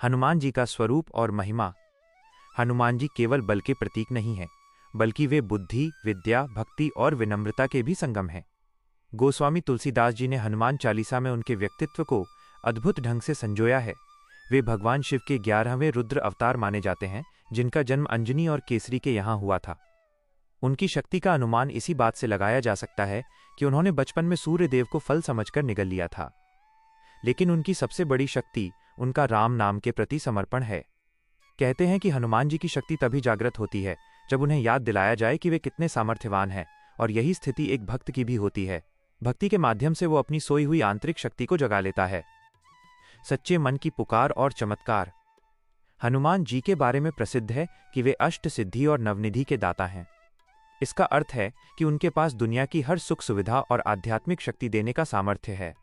हनुमान जी का स्वरूप और महिमा। हनुमान जी केवल बल के प्रतीक नहीं हैं, बल्कि वे बुद्धि, विद्या, भक्ति और विनम्रता के भी संगम हैं। गोस्वामी तुलसीदास जी ने हनुमान चालीसा में उनके व्यक्तित्व को अद्भुत ढंग से संजोया है। वे भगवान शिव के 11वें रुद्र अवतार माने जाते हैं, जिनका जन्म अंजनी और केसरी के यहाँ हुआ था। उनकी शक्ति का अनुमान इसी बात से लगाया जा सकता है कि उन्होंने बचपन में सूर्य देव को फल समझकर निगल लिया था। लेकिन उनकी सबसे बड़ी शक्ति उनका राम नाम के प्रति समर्पण है। कहते हैं कि हनुमान जी की शक्ति तभी जागृत होती है जब उन्हें याद दिलाया जाए कि वे कितने सामर्थ्यवान हैं, और यही स्थिति एक भक्त की भी होती है। भक्ति के माध्यम से वो अपनी सोई हुई आंतरिक शक्ति को जगा लेता है। सच्चे मन की पुकार और चमत्कार। हनुमान जी के बारे में प्रसिद्ध है कि वे अष्ट सिद्धि और नवनिधि के दाता हैं। इसका अर्थ है कि उनके पास दुनिया की हर सुख सुविधा और आध्यात्मिक शक्ति देने का सामर्थ्य है,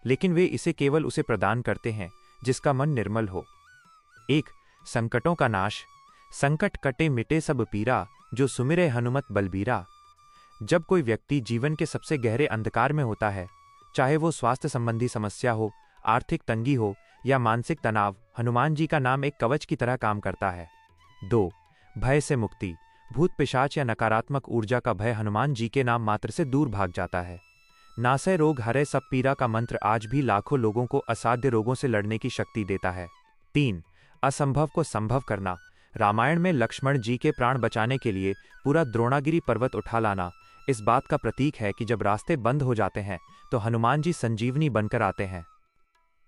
लेकिन वे इसे केवल उसे प्रदान करते हैं जिसका मन निर्मल हो। 1. संकटों का नाश। संकट कटे मिटे सब पीरा, जो सुमिरे हनुमत बलबीरा। जब कोई व्यक्ति जीवन के सबसे गहरे अंधकार में होता है, चाहे वो स्वास्थ्य संबंधी समस्या हो, आर्थिक तंगी हो या मानसिक तनाव, हनुमान जी का नाम एक कवच की तरह काम करता है। 2. भय से मुक्ति। भूत पिशाच या नकारात्मक ऊर्जा का भय हनुमान जी के नाम मात्र से दूर भाग जाता है। नासै रोग हरै सब पीरा का मंत्र आज भी लाखों लोगों को असाध्य रोगों से लड़ने की शक्ति देता है। 3. असंभव को संभव करना। रामायण में लक्ष्मण जी के प्राण बचाने के लिए पूरा द्रोणागिरी पर्वत उठा लाना इस बात का प्रतीक है कि जब रास्ते बंद हो जाते हैं तो हनुमान जी संजीवनी बनकर आते हैं।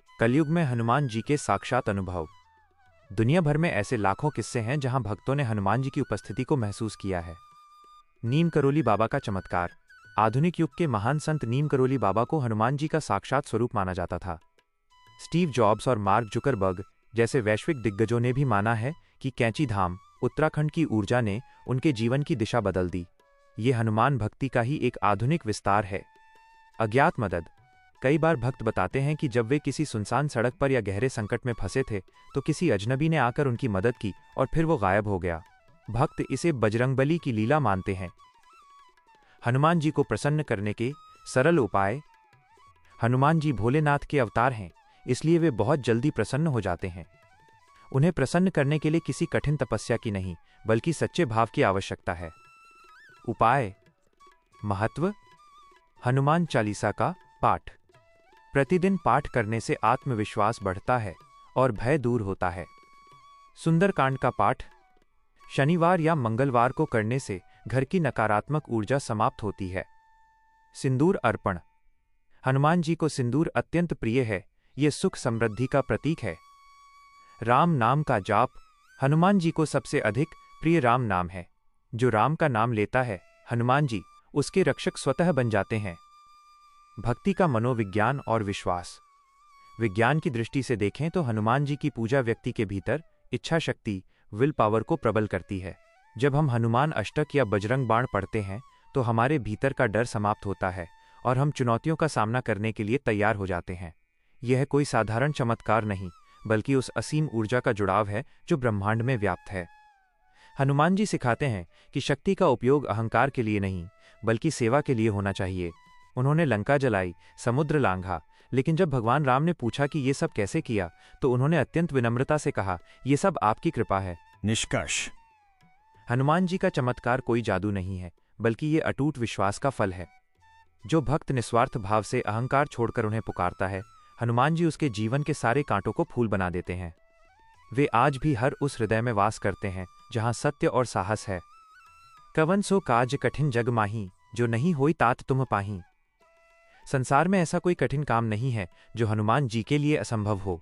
कलयुग में हनुमान जी के साक्षात अनुभव। दुनिया भर में ऐसे लाखों किस्से हैं जहां भक्तों ने हनुमान जी की उपस्थिति को महसूस किया है। नीम करोली बाबा का चमत्कार। आधुनिक युग के महान संत नीम करोली बाबा को हनुमान जी का साक्षात स्वरूप माना जाता था। स्टीव जॉब्स और मार्क जुकरबर्ग जैसे वैश्विक दिग्गजों ने भी माना है कि कैंची धाम, उत्तराखंड की ऊर्जा ने उनके जीवन की दिशा बदल दी। ये हनुमान भक्ति का ही एक आधुनिक विस्तार है। अज्ञात मदद। कई बार भक्त बताते हैं कि जब वे किसी सुनसान सड़क पर या गहरे संकट में फंसे थे तो किसी अजनबी ने आकर उनकी मदद की और फिर वो गायब हो गया। भक्त इसे बजरंगबली की लीला मानते हैं। हनुमान जी को प्रसन्न करने के सरल उपाय। हनुमान जी भोलेनाथ के अवतार हैं, इसलिए वे बहुत जल्दी प्रसन्न हो जाते हैं। उन्हें प्रसन्न करने के लिए किसी कठिन तपस्या की नहीं, बल्कि सच्चे भाव की आवश्यकता है। उपाय। महत्व। हनुमान चालीसा का पाठ। प्रतिदिन पाठ करने से आत्मविश्वास बढ़ता है और भय दूर होता है। सुंदरकांड का पाठ शनिवार या मंगलवार को करने से घर की नकारात्मक ऊर्जा समाप्त होती है। सिंदूर अर्पण। हनुमान जी को सिंदूर अत्यंत प्रिय है, ये सुख समृद्धि का प्रतीक है। राम नाम का जाप। हनुमान जी को सबसे अधिक प्रिय राम नाम है। जो राम का नाम लेता है, हनुमान जी उसके रक्षक स्वतः बन जाते हैं। भक्ति का मनोविज्ञान और विश्वास। विज्ञान की दृष्टि से देखें तो हनुमान जी की पूजा व्यक्ति के भीतर इच्छा शक्ति, विल पावर को प्रबल करती है। जब हम हनुमान अष्टक या बजरंग बाण पढ़ते हैं तो हमारे भीतर का डर समाप्त होता है और हम चुनौतियों का सामना करने के लिए तैयार हो जाते हैं। यह कोई साधारण चमत्कार नहीं, बल्कि उस असीम ऊर्जा का जुड़ाव है जो ब्रह्मांड में व्याप्त है। हनुमान जी सिखाते हैं कि शक्ति का उपयोग अहंकार के लिए नहीं, बल्कि सेवा के लिए होना चाहिए। उन्होंने लंका जलाई, समुद्र लांघा, लेकिन जब भगवान राम ने पूछा कि ये सब कैसे किया, तो उन्होंने अत्यंत विनम्रता से कहा, ये सब आपकी कृपा है। निष्कर्ष। हनुमान जी का चमत्कार कोई जादू नहीं है, बल्कि ये अटूट विश्वास का फल है। जो भक्त निस्वार्थ भाव से अहंकार छोड़कर उन्हें पुकारता है, हनुमान जी उसके जीवन के सारे कांटों को फूल बना देते हैं। वे आज भी हर उस हृदय में वास करते हैं जहां सत्य और साहस है। कवन सो काज कठिन जग माही, जो नहीं होई तात तुम पाही। संसार में ऐसा कोई कठिन काम नहीं है जो हनुमान जी के लिए असंभव हो।